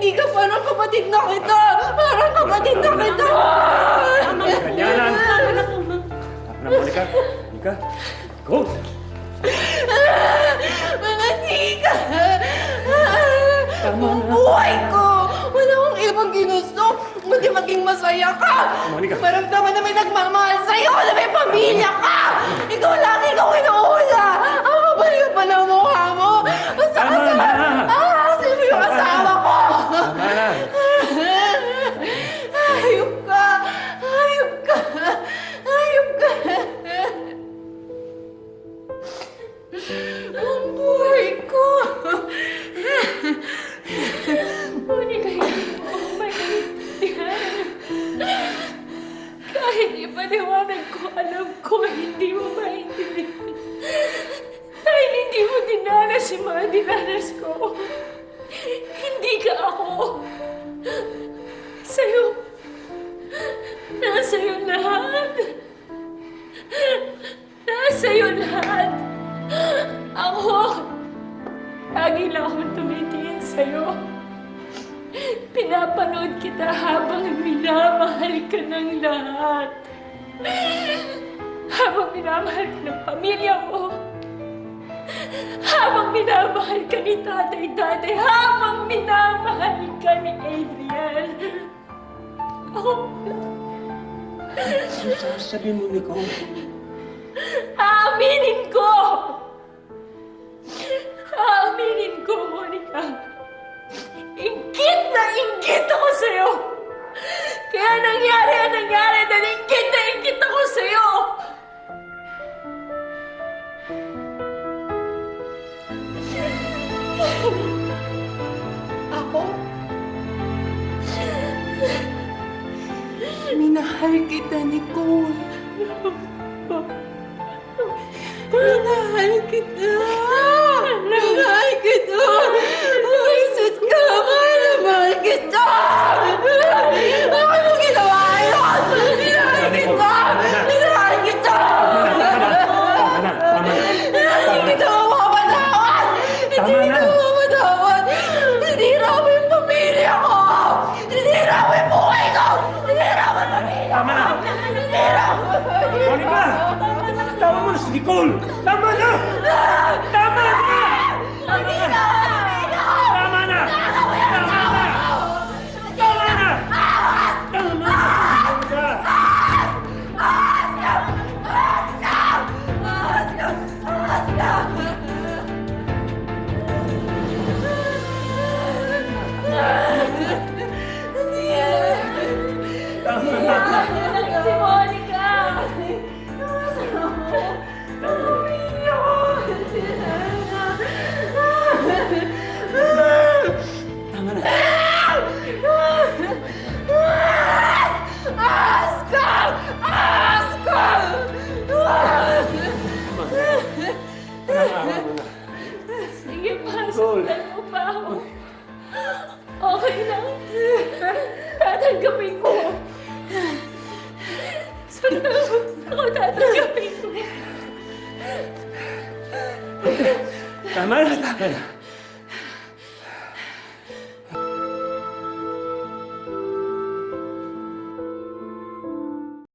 Hindi ka parang kapatid na kita! Parang kapatid na kita! Ganyanan! Tama na, Monica. Monica, go! Mga chika! Tama na. Buhay ko! Wala akong ibang ginusto! Kundi maging masaya ka! Monica. Maramdaman na may nagmamahal sa'yo! Na may pamilya ka! Ikaw lang! Ikaw inuuna! Ang kapal ka pa ng mukha mo! Tama na. Sino yung asawa ko? Tama na. Hayop ka! Hayop ka! Hayop ka! Ang buhay ko! Monica, hindi mo maintindihan. Kahit ipaliwanag ko, alam ko hindi mo maintindihan. Dahil hindi mo dinanas yung mga dinanas ko. Hindi ka ako. Sa'yo. Nasa'yo lahat. Nasa'yo lahat. Ako. Lagi lang akong tumitingin sa'yo. Pinapanood kita habang minamahal ka ng lahat. Habang minamahal ka ng pamilya mo. Habang minamahal ka ni tatay-tatay. Habang minamahal ka ni Adrian. Ako Ano sasabihin mo, Nicole? aaminin ko! Aaminin ko, Monica. Inggit na inggit ako sa'yo! Kaya nangyari ang nangyari dahil inggit na inggit ako sa'yo! Ako? Minahal kita, Nicole. Minahal kita. Minahal kita. Isot ka. Mahal kita. Bakit mo ginawa yun? Minahal kita. Minahal kita. Tama na. Hindi kita mapapatawad. Hindi kita mapapatawad. Sinira mo yung pamilya ko. Sinira mo yung buhay ko. Sinira mo yung pamilya ko. Tama na. Sinira mo yung pamilya ko. Monica! Tama mo na si Nicole! Tama na! Tama na! Tama na! Tama na! Tama na! Tama na! Tama na! Si Monica! Tama na! Oscar! Oscar! Tama na. Sige pa, Nicole. sundan mo pa ako. Okay lang. Tatanggapin ko. Sundan mo ako, tatanggapin ko. Tama na. Tama na.